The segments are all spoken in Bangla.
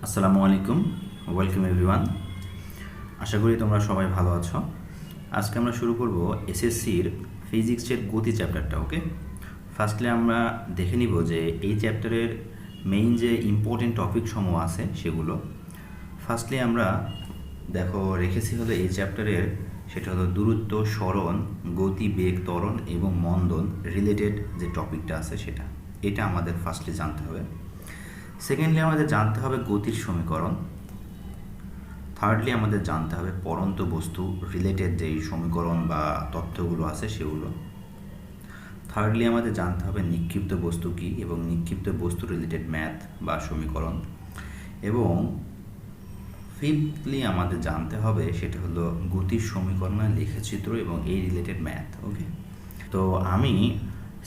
আসসালামু আলাইকুম, ওয়েলকাম এভরিওয়ান। আশা করি তোমরা সবাই ভালো আছো। আজকে আমরা শুরু করব এসএসসির ফিজিক্সের গতি চ্যাপ্টারটা। ওকে, ফার্স্টলি আমরা দেখে নিব যে এই চ্যাপ্টারের মেইন যে ইম্পর্টেন্ট টপিক সমূহ আছে সেগুলো। ফার্স্টলি আমরা রেখেছি হলো এই চ্যাপ্টারের, সেটা হলো দূরত্ব, সরণ, গতি, বেগ, ত্বরণ এবং মন্দন রিলেটেড যে টপিকটা আছে এটা আমাদের ফার্স্টলি জানতে হবে। সেকেন্ডলি আমাদের জানতে হবে গতির সমীকরণ। থার্ডলি আমাদের জানতে হবে পড়ন্ত বস্তু রিলেটেড যেই সমীকরণ বা তথ্যগুলো আছে সেগুলো। থার্ডলি আমাদের জানতে হবে নিক্ষিপ্ত বস্তু কী এবং নিক্ষিপ্ত বস্তু রিলেটেড ম্যাথ বা সমীকরণ। এবং ফিফথলি আমাদের জানতে হবে সেটা হলো গতির সমীকরণের লেখচিত্র এবং এই রিলেটেড ম্যাথ। ওকে, তো আমি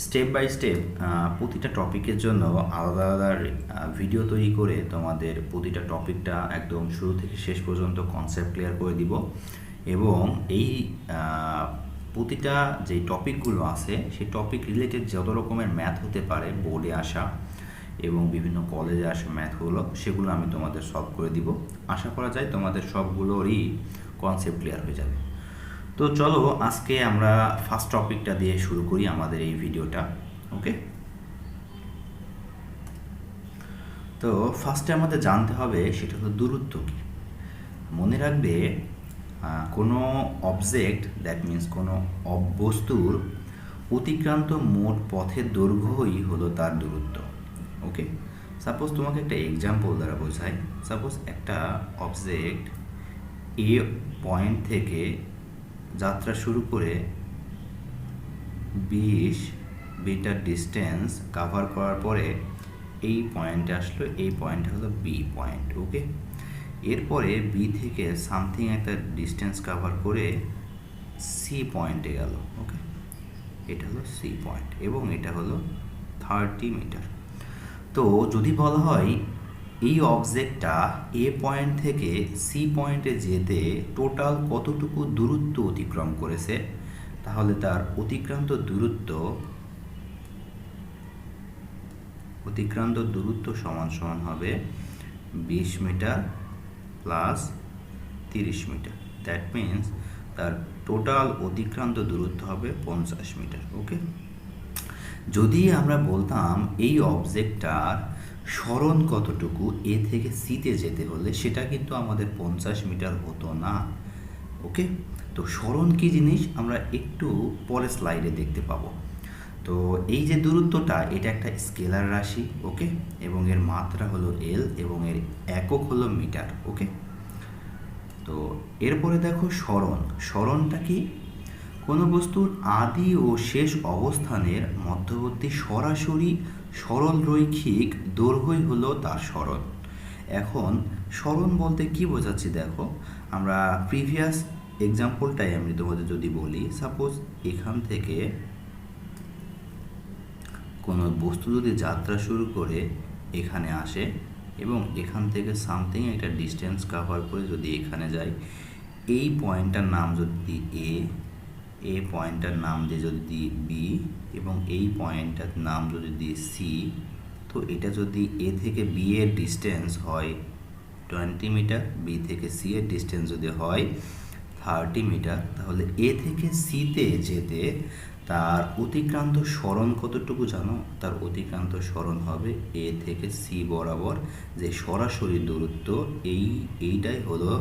স্টেপ বাই স্টেপ প্রতিটা টপিকের জন্য আলাদা আলাদা ভিডিও তৈরি করে তোমাদের প্রতিটা টপিকটা একদম শুরু থেকে শেষ পর্যন্ত কনসেপ্ট ক্লিয়ার করে দিব। এবং এই প্রতিটা যেই টপিকগুলো আছে সেই টপিক রিলেটেড যত রকমের ম্যাথ হতে পারে বোর্ডে আসা এবং বিভিন্ন কলেজে আসা ম্যাথগুলো, সেগুলো আমি তোমাদের সলভ করে দিব। আশা করা যায় তোমাদের সবগুলোরই কনসেপ্ট ক্লিয়ার হয়ে যাবে। তো চলো আজকে আমরা ফার্স্ট টপিকটা দিয়ে শুরু করি আমাদের এই ভিডিওটা। ওকে, তো ফার্স্টে আমাদের জানতে হবে সেটা হলো দূরত্ব কী। মনে রাখবে কোনো অবজেক্ট, দ্যাট মিন্স কোনো বস্তুর অতিক্রান্ত মোট পথের দৈর্ঘ্যই হলো তার দূরত্ব। ওকে, সাপোজ তোমাকে একটা এক্সাম্পল দ্বারা বোঝাই। সাপোজ একটা অবজেক্ট এ পয়েন্ট থেকে যাত্রা শুরু করে 20 মিটার ডিস্টেন্স কাভার করার পরে এই পয়েন্টে আসলো, এই পয়েন্ট হলো বি পয়েন্ট। ওকে, এরপরে বি থেকে সামথিং একটা ডিস্টেন্স কাভার করে সি পয়েন্টে গেল। ওকে, এটা হলো সি পয়েন্ট এবং এটা হলো 30 মিটার। তো যদি বলা হয় এই অবজেক্টটা এ পয়েন্ট থেকে সি পয়েন্টে যেতে টোটাল কতটুকু দূরত্ব অতিক্রম করেছে, তাহলে তার অতিক্রান্ত দূরত্ব সমান সমান হবে 20 metre plus 30 metre. That means তার টোটাল অতিক্রান্ত দূরত্ব হবে 50 মিটার। ওকে, যদি আমরা বলতাম এই অবজেক্টটার সরণ কতটুকু এ থেকে সিতে যেতে হলে, সেটা কিন্তু আমাদের 50 মিটার হতো না। ওকে, তো সরণ কী জিনিস আমরা একটু পরের স্লাইডে দেখতে পাবো। তো এই যে দূরত্বটা, এটা একটা স্কেলার রাশি। ওকে, এবং এর মাত্রা হলো এল এবং এর একক হলো মিটার। ওকে, তো এরপরে দেখো সরণটা কি? কোনো বস্তুর আদি ও শেষ অবস্থানের মধ্যবর্তী সরাসরি সরল রৈখিক দৈর্ঘ্যই হলো তার সরণ। এখন সরণ বলতে কি বোঝাচ্ছি দেখো, আমরা প্রিভিয়াস এক্সাম্পলটাই আমি তোমাদের যদি বলি, সাপোজ এখান থেকে কোনো বস্তু যদি যাত্রা শুরু করে এখানে আসে এবং এখান থেকে সামথিং একটা ডিস্টেন্স কাভার করে যদি এখানে যায়, এই পয়েন্টটার নাম যদি এ পয়েন্টটার নাম দিয়ে যদি দিই বি এবং এই পয়েন্টটার নাম যদি দিই সি, তো এটা যদি এ থেকে বি এর ডিস্টেন্স হয় 20 মিটার, বি থেকে সি এর ডিস্টেন্স যদি হয় 30 মিটার, তাহলে এ থেকে সিতে যেতে তার অতিক্রান্ত সরণ কতটুকু জানো? তার অতিক্রান্ত সরণ হবে এ থেকে সি বরাবর যে সরাসরি দূরত্ব, এইটাই হলো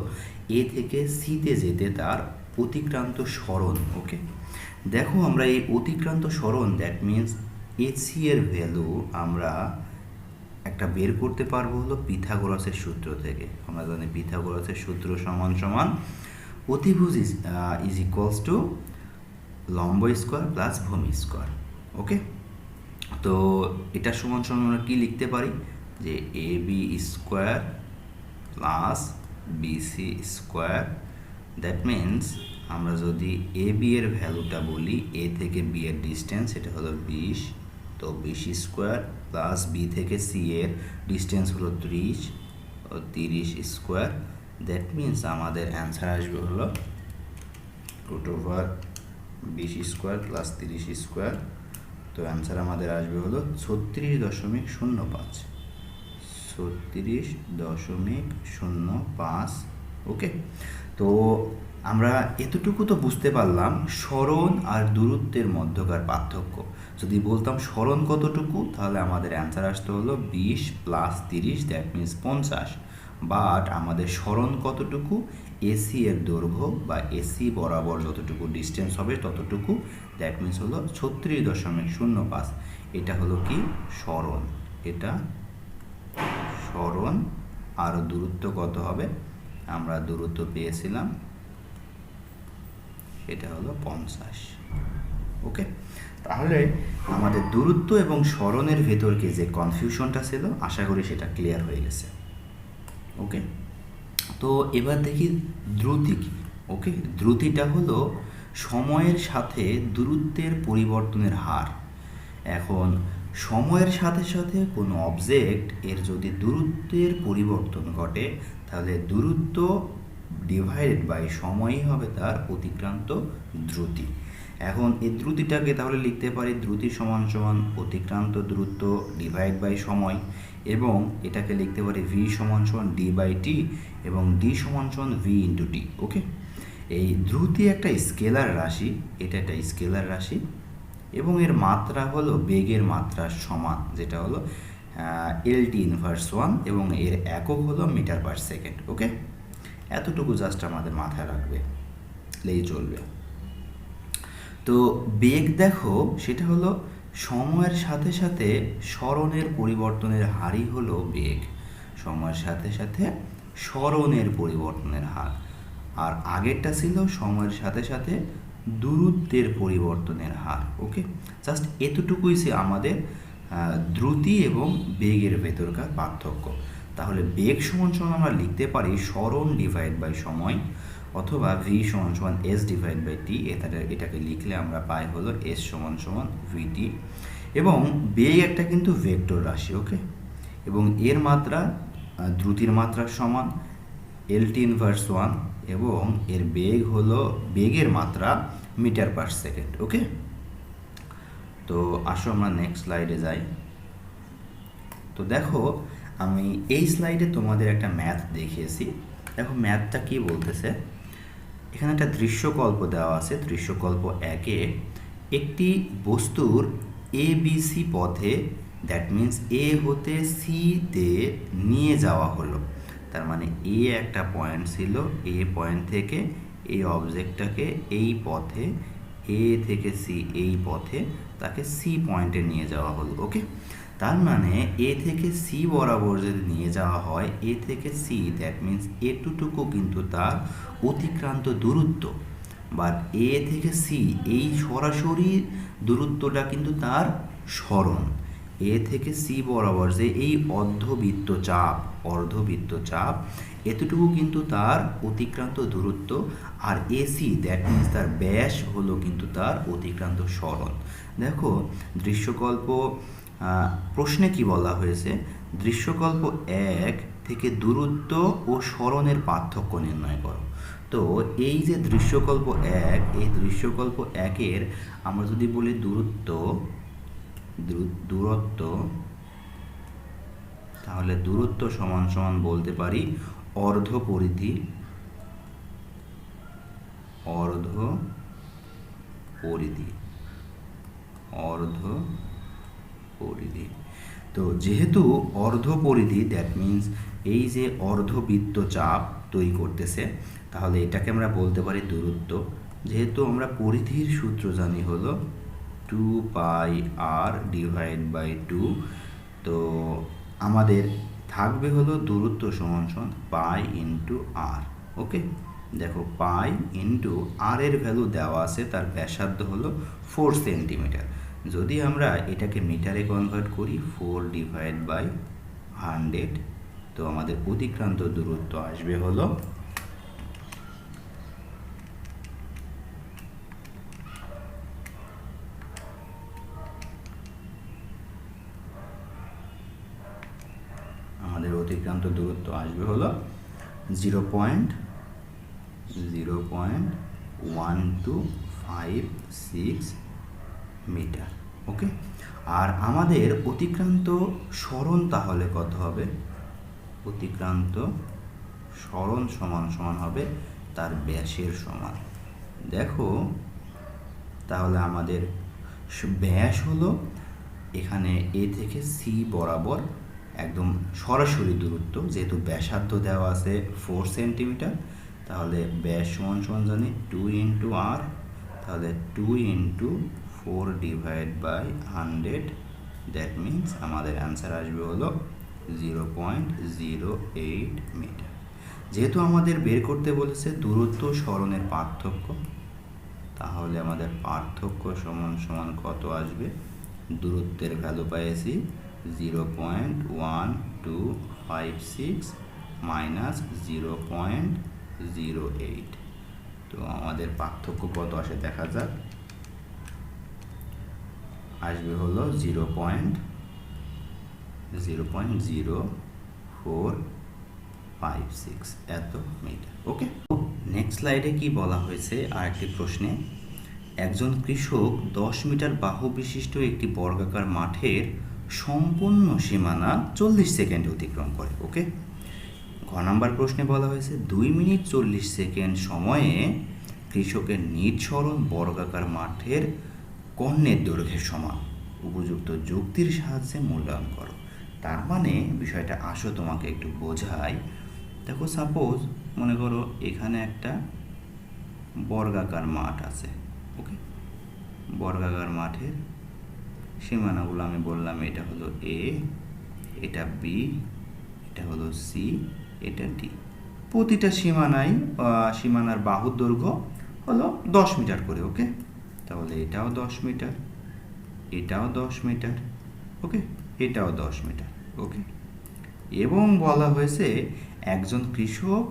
এ থেকে সিতে যেতে তার অতিক্রান্ত সরণ। ওকে, দেখো আমরা এই অতিক্রান্ত সরণ, দ্যাট মিন্স এসি এর ভ্যালু আমরা একটা বের করতে পারবো হলো পিথাগোরাসের সূত্র থেকে। আমরা জানি পিথাগোরাসের সূত্র সমান সমান অতিভুজ ইজ ইকুয়ালস টু লম্ব স্কোয়ার প্লাস ভূমি স্কোয়ার। ওকে, তো এটা সমান সমান আমরা কী লিখতে পারি যে A B square plus BC square. That means আমরা যদি এ বি এর ভ্যালুটা বলি, এ থেকে বি এর ডিস্টেন্স এটা হলো 20, তো 20 স্কোয়ার প্লাস বি থেকে সি এর ডিস্টেন্স হলো 30 ও 30 স্কোয়ার। দ্যাট মিন্স আমাদের অ্যান্সার আসবে হলো root over 20 square plus 30 square. তো অ্যান্সার আমাদের আসবে হলো 36.05। 36.05। ওকে, তো আমরা এতটুকু তো বুঝতে পারলাম সরণ আর দূরত্বের মধ্যকার পার্থক্য। যদি বলতাম সরণ কতটুকু, তাহলে আমাদের অ্যান্সার আসতে হলো 20 + 30, দ্যাট মিনস 50। বাট আমাদের সরণ কতটুকু, এসি এর দৈর্ঘ্য বা এসি বরাবর যতটুকু ডিস্টেন্স হবে ততটুকু, দ্যাট মিনস হলো 36.05। এটা হলো কি সরণ, এটা সরণ। আর দূরত্ব কত হবে, আমরা দূরত্ব পেয়েছিলাম, এটা হলো 50। ওকে, তাহলে আমাদের দূরত্ব এবং সরণের ভেতরকে যে কনফিউশনটা ছিল, আশা করি সেটা ক্লিয়ার হয়ে গেছে। ওকে, তো এবার দেখি দ্রুতি কি। ওকে, দ্রুতিটা হলো সময়ের সাথে দূরত্বের পরিবর্তনের হার। এখন সময়ের সাথে সাথে কোনো অবজেক্ট এর যদি দূরত্বের পরিবর্তন ঘটে, তাহলে দূরত্ব ডিভাইডেড বাই সময়ই হবে তার অতিক্রান্ত দ্রুতি। এখন এই দ্রুতিটাকে তাহলে লিখতে পারি দ্রুতি সমান সমান অতিক্রান্ত দূরত্ব ডিভাইড বাই সময়, এবং এটাকে লিখতে পারি ভি সমান সমান ডি বাই টি, এবং ডি সমান সমান ভি ইন্টু টি। ওকে, এই দ্রুতি একটা স্কেলার রাশি, এটা একটা স্কেলার রাশি, এবং এর মাত্রা হলো বেগের মাত্রার সমান, যেটা হলো LT ইনভার্স 1, এবং এর একক হলো মিটার পার সেকেন্ড। ওকে, এতটুকু জাস্ট আমাদের মাথায় রাখবে, লেই চলবে। তো বেগ দেখো, সেটা হলো সময়ের সাথে সাথে সরণের পরিবর্তনের হারই হলো বেগ, সময়ের সাথে সাথে সরণের পরিবর্তনের হার। আর আগেরটা ছিল সময়ের সাথে সাথে দূরত্বের পরিবর্তনের হার। ওকে, জাস্ট এতটুকুই সে আমাদের দ্রুতি এবং বেগের ভেতরকার পার্থক্য। তাহলে বেগ সমান সমান আমরা লিখতে পারি সরণ ডিভাইড বাই সময়, অথবা ভি সমান সমান এস ডিভাইড বাই টি। এটাকে লিখলে আমরা পাই হলো এস সমান সমান ভিটি, এবং বেগ একটা কিন্তু ভেক্টর রাশি। ওকে, এবং এর মাত্রা দ্রুতির মাত্রার সমান LT ইনভার্স 1, এবং এর বেগ হলো বেগের মাত্রা মিটার পার সেকেন্ড। ওকে, তো আসো আমরা নেক্সট স্লাইডে যাই। তো দেখো, আমি এই স্লাইডে তোমাদের একটা ম্যাথ দেখিয়েছি। দেখো ম্যাথটা কি বলতেছে, এখানে একটা দৃশ্যকল্প দেওয়া আছে। দৃশ্যকল্প 1-এ একটি বস্তুর ABC পথে, দ্যাট মিন্স এ হতে সিতে নিয়ে যাওয়া হলো। তার মানে এ একটা পয়েন্ট ছিল, এ পয়েন্ট থেকে এই অবজেক্টটাকে এই পথে, এ থেকে সি এই পথে তাকে সি পয়েন্টে নিয়ে যাওয়া হলো। ওকে, তার মানে এ থেকে সি বরাবর যদি নিয়ে যাওয়া হয়, এ থেকে সি, দ্যাট মিন্স এটুকু কিন্তু তার অতিক্রান্ত দূরত্ব, বাট এ থেকে সি এই সরাসরি দূরত্বটা কিন্তু তার সরণ। এ থেকে সি বরাবর যে এই অর্ধবৃত্ত চাপ এতটুকু কিন্তু তার অতিক্রান্ত দূরত্ব, আর এসি দ্যাট মিন্স তার ব্যাস হলো কিন্তু তার অতিক্রান্ত সরণ। দেখো দৃশ্যকল্প প্রশ্নে কি বলা হয়েছে, দৃশ্যকল্প 1 থেকে দূরত্ব ও সরণের পার্থক্য নির্ণয় করো। তো এই যে দৃশ্যকল্প 1, এই দৃশ্যকল্প 1-এর আমরা যদি বলি দূরত্ব, তাহলে দূরত্ব সমান সমান বলতে পারি অর্ধ পরিধি, তো যেহেতু অর্ধ পরিধি, দ্যাট মিন্স এই যে অর্ধবৃত্ত চাপ তৈরি করতেছে, তাহলে এটাকে আমরা বলতে পারি দূরত্ব। যেহেতু আমরা পরিধির সূত্র জানি হলো 2πr ডিভাইড বাই 2, তো আমাদের থাকবে হলো দূরত্ব সমান সমান পাই ইন্টু আর। ওকে, দেখো পাই ইন্টু আর এর ভ্যালু দেওয়া আছে, তার ব্যাসার্ধ হলো 4 সেন্টিমিটার। যদি আমরা এটাকে মিটারে কনভার্ট করি 4 ডিভাইড বাই 100, তো আমাদের অতিক্রান্ত দূরত্ব আসবে হলো অতিক্রান্ত দূরত্ব আসবে হলো 0.01256 মিটার। ওকে, আর আমাদের অতিক্রান্ত সরণ তাহলে কত হবে, অতিক্রান্ত সরণ সমান সমান হবে তার ব্যাসের সমান। দেখো তাহলে আমাদের ব্যাস হলো এখানে এ থেকে সি বরাবর একদম সরাসরি দূরত্ব, যেহেতু ব্যাসার্ধ দেওয়া আছে 4 সেন্টিমিটার, তাহলে ব্যাস সমান সমান জানি 2 ইন্টু আর, তাহলে 2 into 4 divide by 100, that means আমাদের অ্যান্সার আসবে হলো 0.08 মিটার। যেহেতু আমাদের বের করতে বলেছে দূরত্ব সরণের পার্থক্য, তাহলে আমাদের পার্থক্য সমান সমান কত আসবে? দূরত্বের ভ্যালু পাইছি 0.1256 মাইনাস 0.08। তো আমাদের পার্থক্য কত আসে দেখা যাক। আসবে হলো 0.0456 এত মিটার। ওকে, নেক্সট স্লাইডে কি বলা হয়েছে আর একটি প্রশ্নে, একজন কৃষক 10 মিটার বাহু বিশিষ্ট একটি বর্গাকার মাঠের সম্পূর্ণ সীমানা 40 সেকেন্ডে অতিক্রম করে। ওকে, ঘ নাম্বার প্রশ্নে বলা হয়েছে 2 মিনিট 40 সেকেন্ড সময়ে কৃষকের নিজ সরণ বর্গাকার মাঠের কর্ণের দৈর্ঘ্যের সমান, উপযুক্ত যুক্তির সাহায্যে মূল্যায়ন করো। তার মানে বিষয়টা আসো তোমাকে একটু বোঝাই। দেখো সাপোজ মনে করো এখানে একটা বর্গাকার মাঠ আছে। ওকে, বর্গাকার মাঠের সীমানাগুলো আমি বললাম, এটা হলো এ, এটা বি, এটা হলো সি, এটা ডি। প্রতিটা সীমানার বাহুর দৈর্ঘ্য হলো 10 মিটার করে। ওকে, তাহলে এটাও 10 মিটার, এটাও 10 মিটার, ওকে, এটাও 10 মিটার। ওকে, এবং বলা হয়েছে একজন কৃষক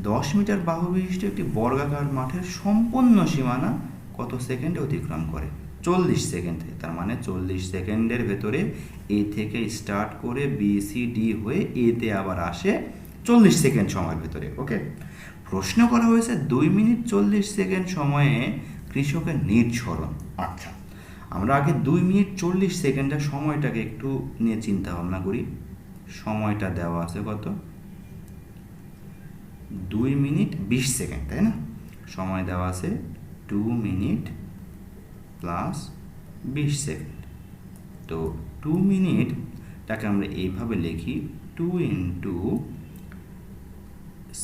10 মিটার বাহু বিশিষ্ট একটি বর্গাকার মাঠের সম্পূর্ণ সীমানা কত সেকেন্ডে অতিক্রম করে? 40 সেকেন্ডে। তার মানে 40 সেকেন্ডের ভেতরে এ থেকে স্টার্ট করে বি সি ডি হয়ে এতে আবার আসে 40 সেকেন্ড সময়ের ভেতরে। ওকে, প্রশ্ন করা হয়েছে 2 মিনিট 40 সেকেন্ড সময়ে কৃষকের নিজ সরণ। আচ্ছা, আমরা আগে 2 মিনিট 40 সেকেন্ডের সময়টাকে একটু নিয়ে চিন্তা ভাবনা করি। সময়টা দেওয়া আছে কত? 2 মিনিট 20 সেকেন্ড, তাই না? সময় দেওয়া আছে 2 মিনিট প্লাস 20 সেকেন্ড। তো 2 মিনিটটাকে আমরা এইভাবে লিখি 2 ইন্টু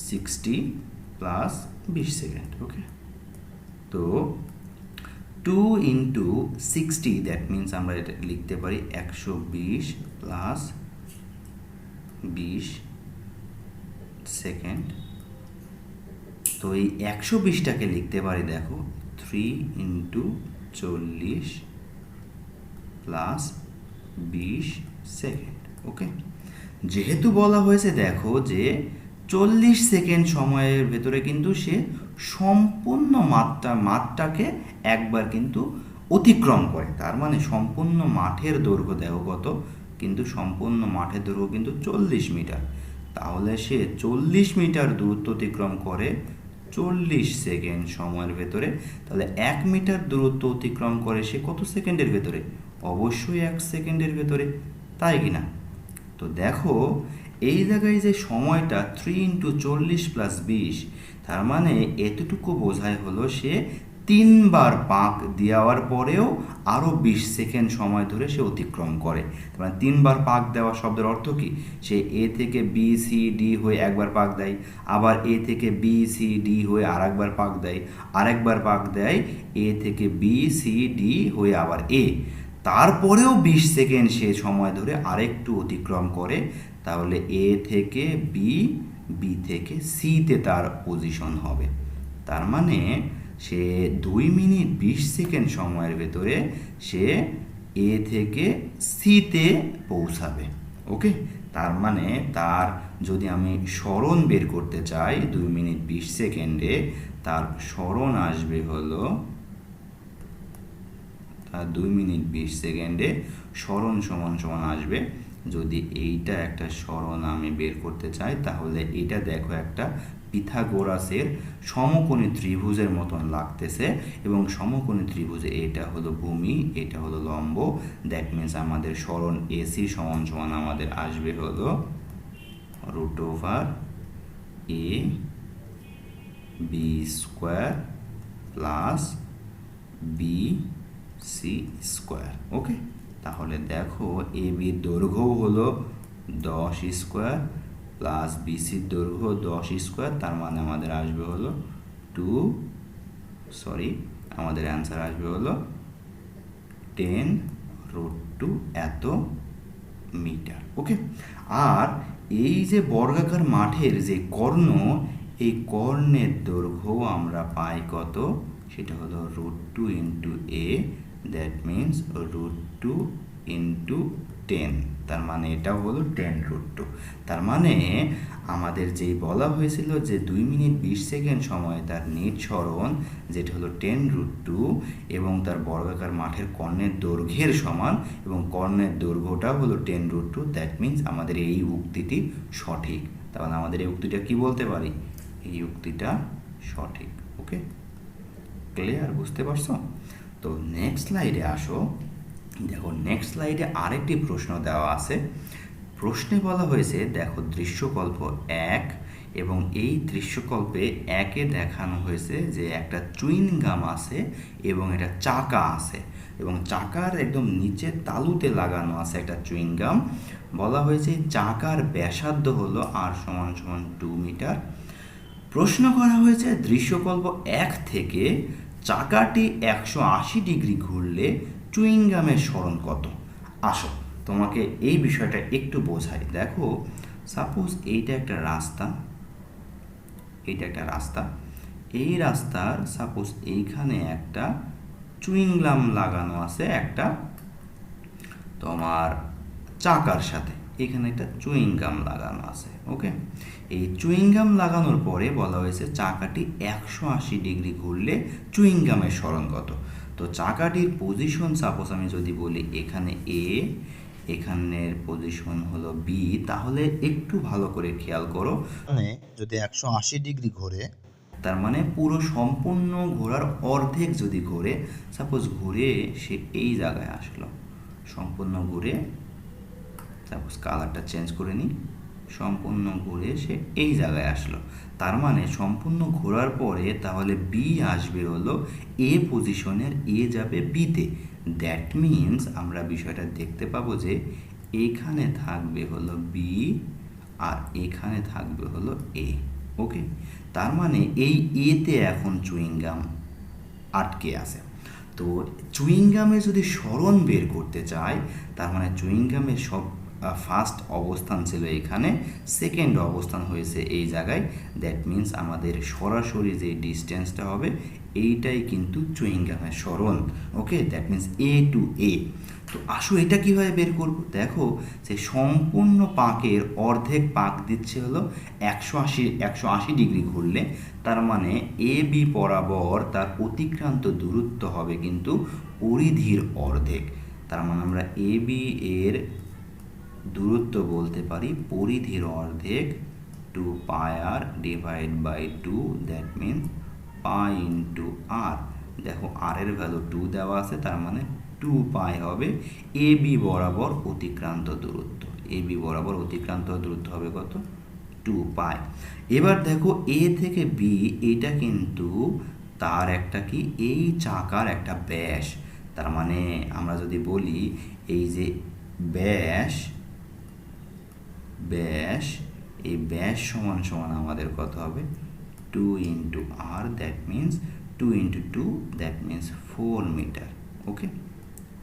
60 প্লাস 20 সেকেন্ড। ওকে, তো 2 ইন্টু 60, দ্যাট মিনস আমরা এটা লিখতে পারি 120 প্লাস 20 সেকেন্ড। তো এই 120টাকে লিখতে পারি দেখো 3 ইন্টু 40 প্লাস 20 সেকেন্ড। ওকে, যেহেতু বলা হয়েছে দেখো যে 40 সেকেন্ড সময়ের ভেতরে কিন্তু সে সম্পূর্ণ মাঠটাকে একবার কিন্তু অতিক্রম করে। তার মানে সম্পূর্ণ মাঠের দৈর্ঘ্য দেখো কত, কিন্তু সম্পূর্ণ মাঠের দৈর্ঘ্য কিন্তু 40 মিটার। তাহলে সে 40 মিটার দূরত্ব অতিক্রম করে 40 সেকেন্ড সময়ের ভেতরে। তাহলে 1 মিটার দূরত্ব অতিক্রম করে সে কত সেকেন্ডের ভেতরে? অবশ্যই 1 সেকেন্ডের ভেতরে, তাই কি না? তো দেখো এই জায়গায় যে সময়টা 3 ইন্টু 40 প্লাস 20, তার মানে এতটুকু বোঝায় হলো সে 3 বার পাক দেওয়ার পরেও আরও 20 সেকেন্ড সময় ধরে সে অতিক্রম করে। তার মানে 3 বার পাক দেওয়া শব্দের অর্থ কি? সে এ থেকে বি সি ডি হয়ে একবার পাক দেয়, আবার এ থেকে বি সি ডি হয়ে আরেকবার পাক দেয়, আরেকবার পাক দেয় এ থেকে বি সি ডি হয়ে আবার এ, তারপরেও 20 সেকেন্ড সে সময় ধরে আরেকটু অতিক্রম করে। তাহলে এ থেকে বি, বি থেকে সিতে তার পজিশন হবে। তার মানে সে 2 মিনিট 20 সেকেন্ড সময়ের ভেতরে সে এ থেকে সিতে পৌঁছাবে। ওকে, তার মানে তার যদি আমি সরণ বের করতে চাই 2 মিনিট 20 সেকেন্ডে, তার সরণ আসবে হলো 2 মিনিট 20 সেকেন্ডে সরণ সমান সমান আসবে। যদি এইটা একটা সরণ আমি বের করতে চাই, তাহলে এটা দেখো একটা পিথাগোরাসের সমকোণী ত্রিভুজের মতন লাগতেছে, এবং সমকোণী ত্রিভুজে এটা হলো ভূমি, এটা হলো লম্ব। দ্যাট মিনস আমাদের সরণ এসি সমান সমান আমাদের আসবে হলো root over A B square plus B C square. Okay, তাহলে দেখো এ বির দৈর্ঘ্য হলো 10 স্কোয়ার প্লাস বিসির দৈর্ঘ্য 10 স্কোয়ার, তার মানে আমাদের আসবে হলো আমাদের অ্যান্সার আসবে হলো 10√2 এত মিটার। ওকে, আর এই যে বর্গাকার মাঠের যে কর্ণ, এই কর্ণের দৈর্ঘ্য আমরা পাই কত, সেটা হলো √2 into A, that means √2 into 10, তার মানে এটা হলো 10√2। তার মানে আমাদের যেই বলা হয়েছিল যে 2 মিনিট 20 সেকেন্ড সময়ে তার নেট সরণ যেটা হলো 10√2 এবং তার বর্গাকার মাঠের কর্ণের দৈর্ঘ্যের সমান এবং কর্ণের দৈর্ঘ্যটা হলো 10√2, দ্যাট মিনস আমাদের এই উক্তিটি সঠিক। তাহলে আমাদের এই উক্তিটা কি বলতে পারি, এই উক্তিটা সঠিক। ওকে, ক্লিয়ার, বুঝতে পারছো? তো নেক্সট স্লাইডে আসো। দেখো নেক্সট স্লাইডে আরেকটি প্রশ্ন দেওয়া আছে। প্রশ্নে বলা হয়েছে, দেখো দৃশ্যকল্প 1 এবং এই দৃশ্যকল্পে 1-এ দেখানো হয়েছে যে একটা চুইং গাম আছে এবং এটা চাকা আছে এবং চাকার একদম নিচে তালুতে লাগানো আছে একটা চুইং গাম। বলা হয়েছে চাকার ব্যাসার্ধ হলো r = 2 মিটার। প্রশ্ন করা হয়েছে দৃশ্যকল্প 1 থেকে চাকাটি 180 ডিগ্রি ঘুরলে চুইং গামের সরণ কত। আসো তোমাকে এই বিষয়টা একটু বোঝাই। দেখো সাপোজ এইটা একটা রাস্তা, এই রাস্তার সাপোজ এইখানে একটা চুইং গাম লাগানো আছে একটা তোমার চাকার সাথে, এখানে একটা চুইং গাম লাগানো আছে। ওকে, এই চুইং গাম লাগানোর পরে বলা হয়েছে চাকাটি 180 ডিগ্রি ঘুরলে চুইং গামের সরণ কত। তো চাকাটির পজিশন সাপোজ আমি যদি বলি এখানে এ, এখানের পজিশন হলো বি, তাহলে একটু ভালো করে খেয়াল করো, মানে যদি 180 ডিগ্রি ঘোরে তার মানে পুরো সম্পূর্ণ ঘোরার অর্ধেক যদি ঘোরে, সাপোজ ঘুরে সে এই জায়গায় আসলো, সম্পূর্ণ ঘুরে, সাপোজ কালারটা চেঞ্জ করে নিই, সম্পূর্ণ ঘুরে সে এই জায়গায় আসলো, তার মানে সম্পূর্ণ ঘোরার পরে তাহলে বি আসবে হলো এ পজিশনের, এ যাবে বিতে, দ্যাট মিনস আমরা বিষয়টা দেখতে পাবো যে এখানে থাকবে হলো বি আর এখানে থাকবে হলো এ। ওকে, তার মানে এই এতে এখন চুইং গাম আটকে আছে। তো চুইং গামে যদি সরণ বের করতে চাই, তার মানে চুইং গামের সব ফার্স্ট অবস্থান ছিল এখানে, সেকেন্ড অবস্থান হয়েছে এই জায়গায়, দ্যাট মিনস আমাদের সরাসরি যে ডিস্টেন্সটা হবে এইটাই কিন্তু চুইং গামের সরণ। ওকে, দ্যাট মিনস এ টু এ। তো আসো এটা কীভাবে বের করব। দেখো যে সম্পূর্ণ পাকের অর্ধেক পাক দিচ্ছে হলো 180 ডিগ্রি ঘুরলে, তার মানে এ বি বরাবর তার অতিক্রান্ত দূরত্ব হবে কিন্তু পরিধির অর্ধেক। তার মানে আমরা এ বি এর দূরত্ব বলতে পারি পরিধির অর্ধেক, 2πr divide by 2, that means pi into r. দেখো আর এর ভ্যালু 2 দেওয়া আছে, তার মানে 2π হবে এ বি বরাবর অতিক্রান্ত দূরত্ব। এ বি বরাবর অতিক্রান্ত দূরত্ব হবে কত, 2π। এবার দেখো এ থেকে বি, এটা কিন্তু তার একটা কি, এই চাকার একটা ব্যাস, তার মানে আমরা যদি বলি এই যে ব্যাস, এই ব্যাস সমান সমান আমাদের কত হবে 2 into R, that means 2 into 2, that means 4 metre. Okay,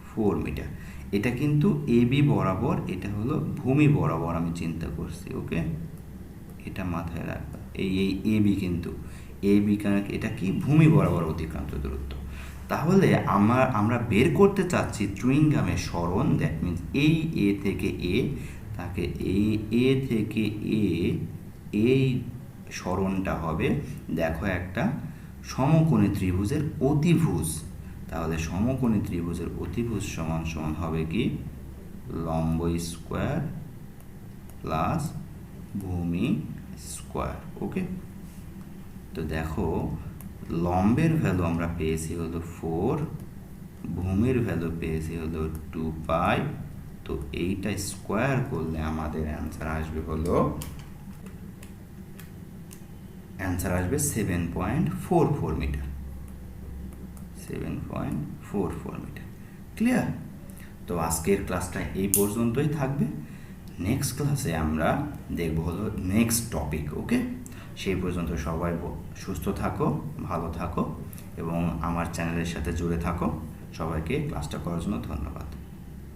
4 metre. এটা কিন্তু এ বি বরাবর, এটা হলো ভূমি বরাবর আমি চিন্তা করছি। ওকে, এটা মাথায় রাখবা, এই এ বি কিন্তু এ বি, এটা কি ভূমি বরাবর অতিক্রান্ত দূরত্ব। তাহলে আমরা বের করতে চাচ্ছি চুইং গামের সরণ, দ্যাট মিনস এই এ থেকে এ, তাকে এই এ থেকে এই সরণটা হবে, দেখো একটা সমকোণী ত্রিভুজের অতিভুজ। তাহলে সমকোণী ত্রিভুজের অতিভুজ সমান সমান হবে কি লম্ব স্কোয়ার প্লাস ভূমি স্কোয়ার। ওকে, তো দেখো লম্বের ভ্যালু আমরা পেয়েছি হলো 4, ভূমির ভ্যালু পেয়েছি হলো 2π। তো এইটা স্কোয়ার করলে আমাদের অ্যান্সার আসবে হলো অ্যান্সার আসবে 7.44 মিটার। 7.44 মিটার। ক্লিয়ার? তো আজকের ক্লাসটা এই পর্যন্তই থাকবে। নেক্সট ক্লাসে আমরা দেখব হলো নেক্সট টপিক। ওকে, সেই পর্যন্ত সবাই সুস্থ থাকো, ভালো থাকো এবং আমার চ্যানেলের সাথে জুড়ে থাকো। সবাইকে ক্লাসটা করার জন্য ধন্যবাদ।